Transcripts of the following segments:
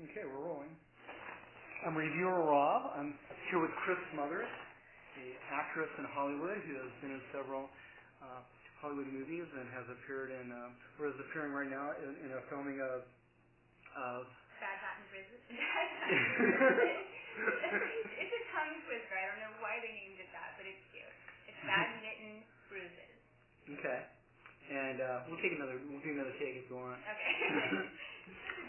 Okay, we're rolling. I'm reviewer Rob. I'm here with Cris Smothers, an actress in Hollywood who has been in several Hollywood movies and has appeared in, or is appearing right now in a filming of Bad Baton Bruises. It's a tongue twister. I don't know why they named it that, but it's cute. It's Bad Mitten Bruises. Okay. And we'll do another take if you want. Okay.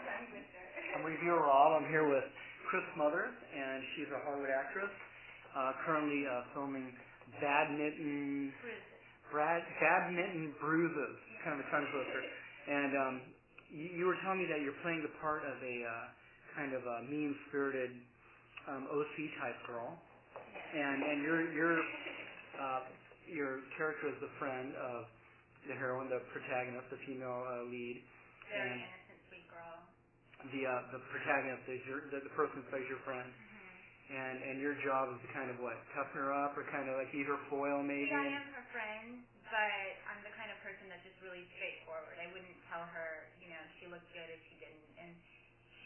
Tongue twister. I'm reviewer Rob. I'm here with Cris Smothers, and she's a Hollywood actress, currently filming Badminton Bruises, kind of a tongue twister. And you were telling me that you're playing the part of a kind of a mean-spirited OC type girl, and your character is the friend of the heroine, the protagonist, the female lead. Very innocent, sweet girl. The protagonist is the person who plays your friend. Mm-hmm. And your job is to kind of toughen her up, or kind of like be her foil maybe. See, I am her friend, but I'm the kind of person that's just really straightforward. I wouldn't tell her, she looked good if she didn't. And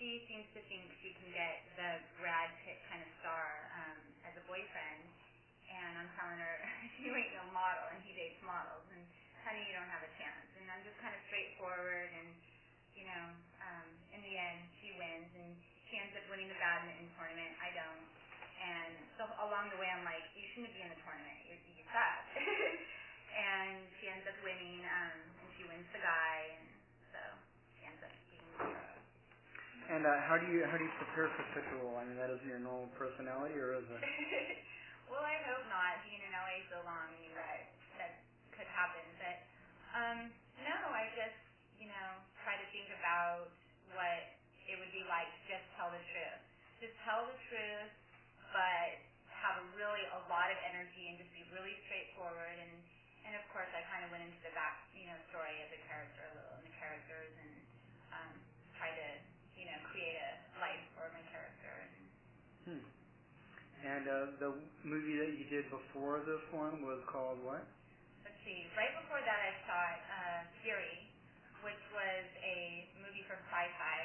she seems to think she can get the Brad Pitt kind of star as a boyfriend. And I'm telling her, you ain't no model, and he dates models. And honey, you don't have a chance. And I'm just kind of straightforward, and in the end, she wins, and she ends up winning the badminton tournament. I don't. And so along the way, I'm like, you shouldn't be in the tournament. You suck. And she ends up winning, and she wins the guy, and so she ends up being the hero. And how do you prepare for such a role? I mean, that isn't your normal personality, or is it? Well, I hope not. Being in LA so long, that could happen. But no, I just try to think about what it would be like to just tell the truth. Just tell the truth, but have a lot of energy and just be really straightforward. And of course, I kind of went into the back, story of the character a little, and the characters, and try to, create a life for my character. And the movie that you did before this one was called what? Let's see. Right before that, I shot Fury, which was a movie for Sci-Fi.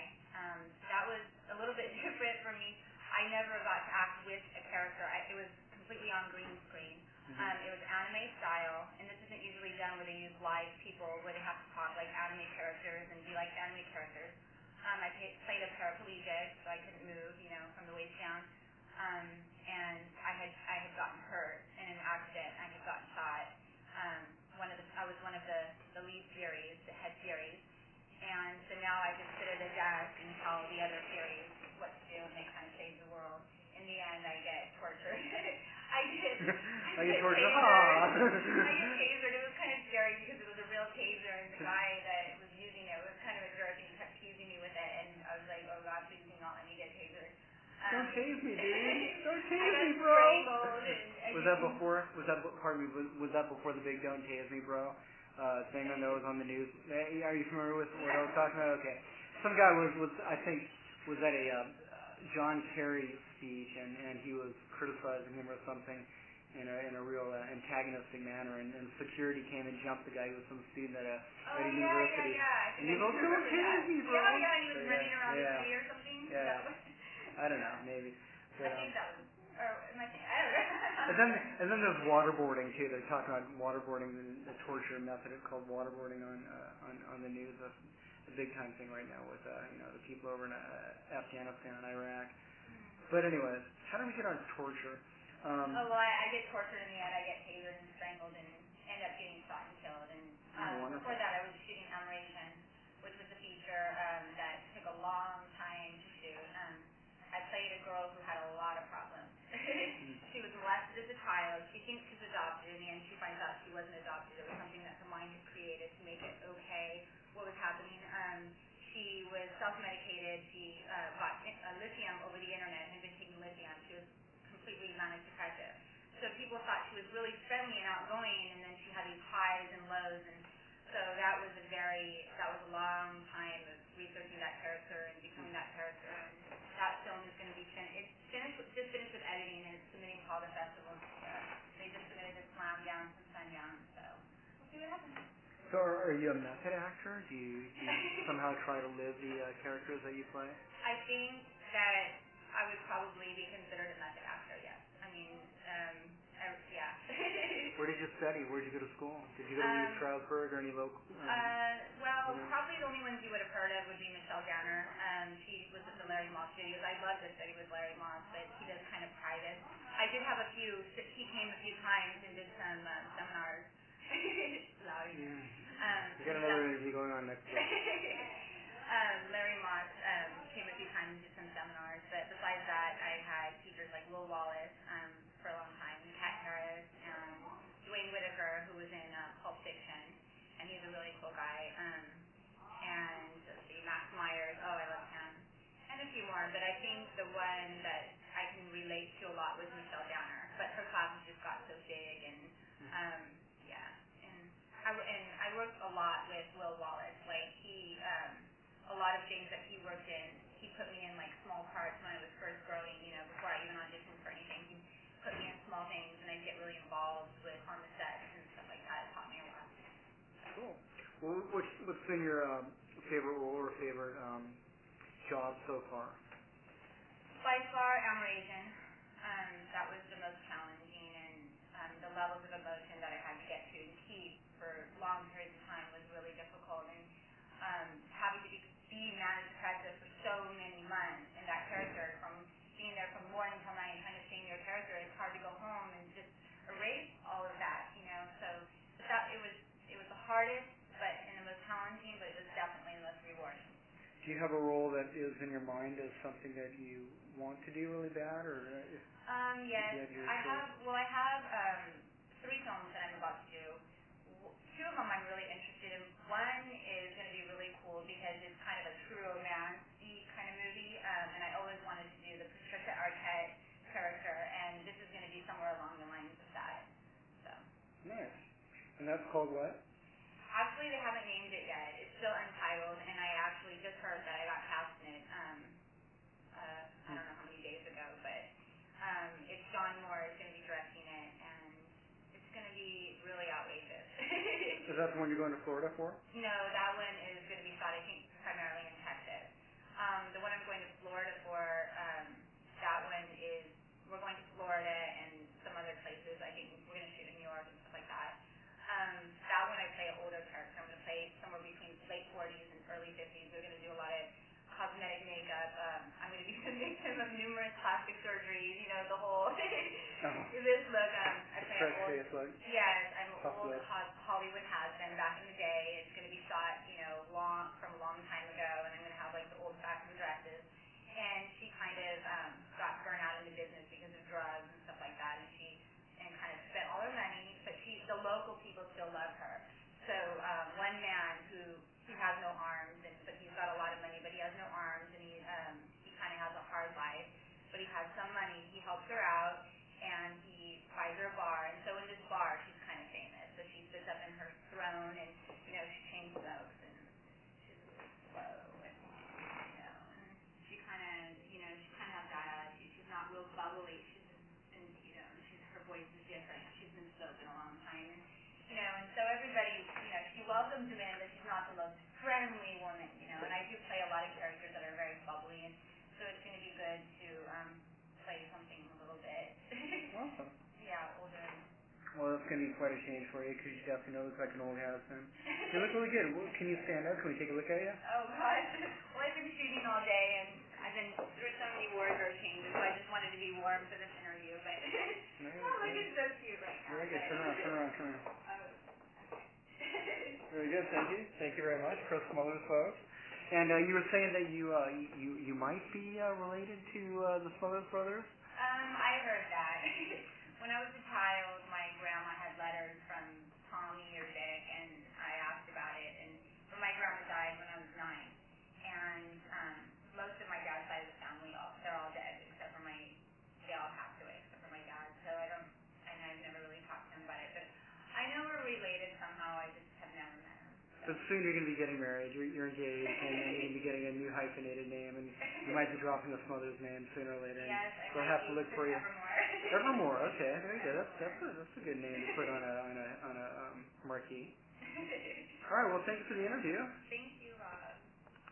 That was a little bit different for me. I never got to act with a character. It was completely on green screen. Mm-hmm. It was anime style, and this isn't usually done where they use live people, where they have to talk like anime characters and be like anime characters. I played a paraplegic, so I couldn't move, from the waist down. And I had gotten hurt in an accident. I had gotten shot. I was one of the lead Furies, the head Furies. And so now I just sit at a desk and tell the other Furies what to do, and they kind of save the world. In the end, I get tortured. I get tasered. I get tasered. It was kind of scary because it was a real taser, and the guy that was using it was kind of a jerk, and he kept teasing me with it. And I was like, oh God, please do not let me get tasered. Don't tase me, dude. Don't tase me, bro. Was that before? Was that before the big "Don't tase me, bro" thing I know was on the news? Are you familiar with what I was talking about? Okay. Some guy was I think was at a John Kerry speech, and he was criticizing him or something in a real antagonistic manner, and security came and jumped the guy who was some student at a university. Yeah. And he was like, "Don't tase me, bro." Yeah, he was running around the city or something. Yeah. I don't know, maybe. But, I think that was, or am I thinking, I don't know. And then there's waterboarding too. They're talking about waterboarding, the torture method called waterboarding on the news. That's a big time thing right now with the people over in Afghanistan and Iraq. But anyways, how do we get on torture? Well, I get tortured in the end. I get tasered and strangled and end up getting shot and killed. And before that, I was shooting Admiration, which was a feature that took a long time to shoot. I played a girl who had a lot of problems. She was molested as a child. She thinks she's adopted. In the end, she finds out she wasn't adopted. It was something that her mind had created to make it okay what was happening. She was self-medicated. She bought lithium over the internet and had been taking lithium. She was completely manic depressive. So people thought she was really friendly and outgoing, and then she had these highs and lows. And so that was a long time of researching that character and becoming that character. And that film is going to be finished. Just finished with editing, and it's submitting to all the festivals. They just submitted to Slam down from Sundown, so we'll see what happens. So are you a method actor? Do you somehow try to live the characters that you play? I think that I would probably be considered a method actor, yes. I mean, yeah. Where did you study? Where did you go to school? Did you go to Strasbourg or any local? Probably the only ones you would have heard of would be Michelle Ganner. She was at the Larry Moss Studios. I'd love to study with Larry Moss, but he does kind of private. I did have a few. He came a few times and did some seminars. Loud. We got another interview going on next week. Larry Moss came a few times and did some seminars, but besides that, I had teachers like Will Wallace for a long time, Kat Harris, and Dwayne Whitaker, who was in Pulp Fiction, and he's a really cool guy. And let's see, Max Myers, oh, I love him, and a few more. But I think the one that I can relate to a lot was Michelle Downer, but her classes just got so big, and yeah. And I worked a lot with Will Wallace. Like a lot of things that he worked in, he put me in like small parts when I was first growing. Before I even auditioned for anything, he put me in small things, and I'd get really involved with on the sets and stuff like that. It taught me a lot. Cool. Well, what's been your favorite role or favorite job so far? By far, Amerasian. That was the most challenging, and the levels of emotion that I had to get to and keep for long periods of time was really difficult. And having to be managed detective for so many months in that character, from being there from morning till night, kind of seeing your character, it's hard to go home and just erase all of that. So it was the hardest, but and the most challenging, but it was definitely the most rewarding. Do you have a role that is in your mind as something that you want to do really bad, or? Yes, I have. Well, I have 3 films that I'm about to do. 2 of them I'm really interested in. One is going to be really cool because it's kind of a true romance-y kind of movie, and I always wanted to do the Patricia Arquette character, and this is going to be somewhere along the lines of that. So. Nice. And that's called what? Actually, they haven't named it yet. It's still untitled, and I actually just heard that I got cast in it. I don't know how many days ago, but it's John Moore is going to be directing it, and it's going to be really outrageous. Is that the one you're going to Florida for? No, that one is going to be shot, I think, primarily in Texas. The one I'm going to Florida for, that one is, we're going to Florida and some other places. I think we're going to shoot in New York and stuff like that. That one I play an older character. I'm going to play somewhere between late 40s and early 50s. We're going to do a lot of cosmetic makeup. I'm going to be the victim of numerous plastic surgeries. The whole this look. I play an old. Yes, I'm an old Hollywood has-been back in the day. It's going to be shot, from a long time ago, and I'm going to have like the old-fashioned dresses. And she kind of got burned out in the business because of drugs and stuff like that, and kind of spent all her money, but the local people still love her. So one man who has no arms, but he's got a lot of money, but he has no arms, and he kind of has a hard life, but he has some money. He helps her out, and he buys her a bar, and so in this bar, she's kind of famous. So she sits up in her throne, and she chain smokes, and she's really slow, and she kind of has that attitude. She's not real bubbly. Her voice is different. She's been sober a long time, and so everybody, she welcomes him in, but she's not the most friendly woman, and I do play a lot of characters that are very bubbly, and so it's going to be good to play something a little bit, awesome. Yeah, older. Well, that's going to be quite a change for you, because you definitely look like an old has-been. You look really good. Can you stand up? Can we take a look at you? Oh, gosh. Well, I've been shooting all day, and I've been through so many wardrobe changes, so I just wanted to be warm for this interview, but looking so cute right now. Very good. Turn around. Oh, okay. Very good. Thank you very much, Cris Smothers, folks. And you were saying that you might be related to the Smothers brothers? I heard that. When I was a child, my grandma had letters from Tommy or Dick, and I asked about it. But my grandma died when I was 9, and most of my dad's side of the family, they're all dead, except for they all passed away, except for my dad. So I've never really talked to him about it. But I know we're related somehow. I just have never met him. But soon you're going to be getting married. You're engaged, and you're going to be getting a new hyphenated name, and you might be dropping the Smothers name sooner or later. Yes, they'll have to look for you. Evermore. Okay, very good. That's a good name to put on a marquee. All right. Well, thank you for the interview. Thank you, Rob.